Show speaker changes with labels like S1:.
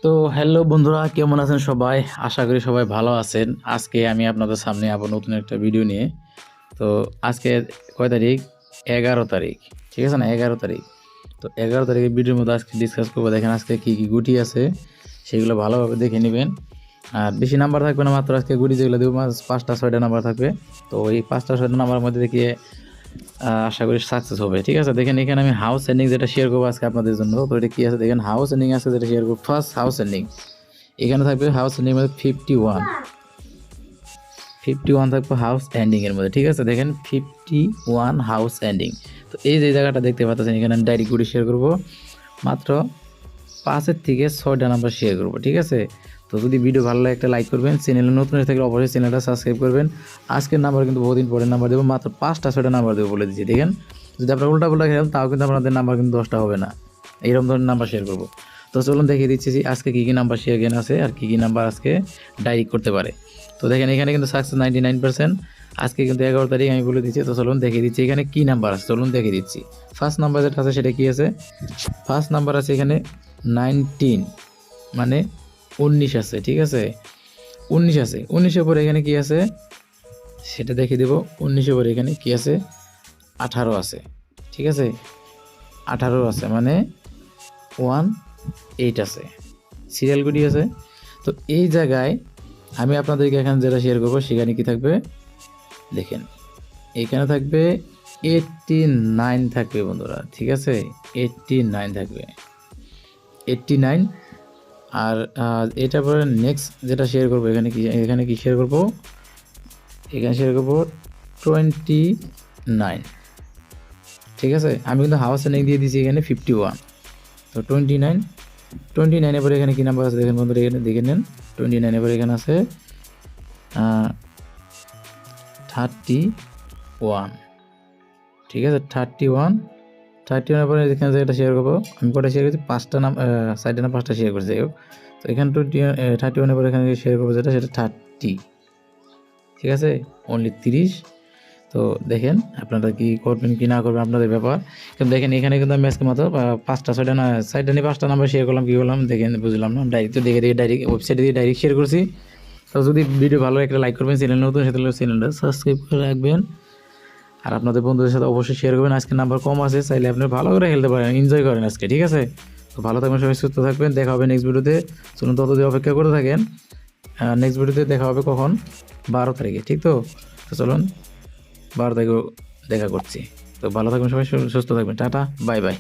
S1: তো হ্যালো বন্ধুরা, কেমন আছেন সবাই? আশা করি সবাই ভালো আছেন। আজকে আমি আপনাদের সামনে আবার নতুন একটা ভিডিও নিয়ে। তো আজকে কয় তারিখ? 11 তারিখ। ঠিক আছে না? 11 তারিখ। তো 11 তারিখের ভিডিওর মধ্যে আজকে ডিসকাস করব। দেখেন আজকে কী কী গুটি আছে সেগুলো ভালোভাবে দেখে নেবেন। আর বেশি নাম্বার থাকবে না, মাত্র আজকে গুটি যেগুলো দেবো 5টা 6টা নাম্বার থাকবে। তো এই 5টা 6টা নাম্বারের মধ্যে দেখিয়ে আশা করি সাকসেস হবে। ঠিক আছে, দেখেন এখানে আমি হাউস এন্ডিং যেটা শেয়ার করবো আজকে আপনাদের জন্য। তো এটা কী আছে দেখেন, হাউস এন্ডিং আছে যেটা শেয়ার করবো। ফার্স্ট হাউস এন্ডিং এখানে থাকবে, হাউস এন্ডিং মধ্যে 51 থাকবে হাউস এন্ডিং এর মধ্যে। ঠিক আছে, দেখেন 51 হাউস এন্ডিং। তো এই যে জায়গাটা দেখতে পাচ্ছেন, এখানে আমি ডাইরেক্ট গুটি শেয়ার করবো, মাত্র 5 থেকে 6টা নাম্বার শেয়ার করবো। ঠিক আছে, তো যদি ভিডিও ভালো লাগে একটা লাইক করবেন, চ্যানেলে নতুন হয়ে থাকলে অবশ্যই চ্যানেলটা সাবস্ক্রাইব করবেন। আজকের নাম্বার কিন্তু বহুত ইম্পর্টেন্ট নাম্বার দেবো, মাত্র 5টা 6টা নাম্বার দেবো বলে দিচ্ছি। দেখেন যদি আপনারা উল্টা পুল্টা খেলেন তাও কিন্তু আপনাদের নাম্বার কিন্তু 10টা হবে না, এইরকম ধরনের নাম্বার শেয়ার করবো। তো চলুন দেখিয়ে দিচ্ছি আজকে কী কী নাম্বার শেয়ার গেন আছে আর কী কী নাম্বার আজকে ডাইরেক্ট করতে পারে। তো দেখেন এখানে কিন্তু সাকসেস 99%। আজকে কিন্তু 11 তারিখ আমি বলে দিচ্ছি। তো চলুন দেখিয়ে দিচ্ছি এখানে কী নাম্বার আছে, চলুন দেখিয়ে দিচ্ছি। ফার্স্ট নাম্বার যেটা আছে সেটা কী আছে? ফার্স্ট নাম্বার আছে এখানে 19, মানে 19 আছে। ঠিক আছে, 19 আছে। 19-এর পরে এখানে কি আছে সেটা দেখিয়ে দেবো। 19-এর পরে এখানে কি আছে? 18 আছে। ঠিক আছে, 18 আছে, মানে 18 আছে, সিরিয়াল গুটি আছে। তো এই জায়গায় আমি আপনাদেরকে এখানে যেটা শেয়ার করবো সেখানে কি থাকবে দেখেন, এখানে থাকবে 89 থাকবে বন্ধুরা। ঠিক আছে, 89 থাকবে, 89। আর এটার পরে নেক্সট যেটা শেয়ার করবো এখানে কি শেয়ার করবো, এখানে শেয়ার করবো 29। ঠিক আছে, আমি কিন্তু হাউস এন্ডিং দিয়ে দিয়েছি এখানে 51। তো 29-29-এর পরে এখানে কী নাম্বার আছে দেখেন বন্ধুরা, এখানে দেখে নেন। 29-এর পরে এখানে আছে 31। ঠিক আছে, 31-এর পরে এখানে যেটা শেয়ার করবো, আমি কটা শেয়ার করছি? 5টা সাইডে না 5টা শেয়ার করছি। যাই হোক, তো এখানে 31-এর পরে এখানে শেয়ার করবো যেটা, সেটা 30। ঠিক আছে, অনলি 30। তো দেখেন আপনারা কি করবেন কি না করবেন আপনাদের ব্যাপার। কিন্তু দেখেন এখানে কিন্তু আমি আজকে মাত্র 5টা 6টা না সাইডটা নিয়ে 5টা নাম্বার শেয়ার করলাম। কী করলাম দেখেন, বুঝলাম না, ডাইরেক্ট তো দেখে ডাইরেক্ট ওয়েবসাইটে দিয়ে ডাইরেক্ট শেয়ার করছি। তো যদি ভিডিও ভালো একটা লাইক করবেন, চ্যানেল নতুন সাথে চ্যানেলটা সাবস্ক্রাইব করে রাখবেন। আর আপনাদের বন্ধুদের সাথে অবশ্যই শেয়ার করবেন। আজকে নাম্বার কম আছে, চাইলে আপনি ভালো করে খেলতে পারেন, এনজয় করেন আজকে। ঠিক আছে, তো ভালো থাকবেন সবাই, সুস্থ থাকবেন, দেখা হবে নেক্সট ভিডিওতে। চলুন ততদিন অপেক্ষা করে থাকেন। নেক্সট ভিডিওতে দেখা হবে কখন? 12 তারিখে। ঠিক তো চলুন 12 তারিখে দেখা করছি। তো ভালো থাকবেন সবাই, সুস্থ থাকবেন। Tata, bye bye.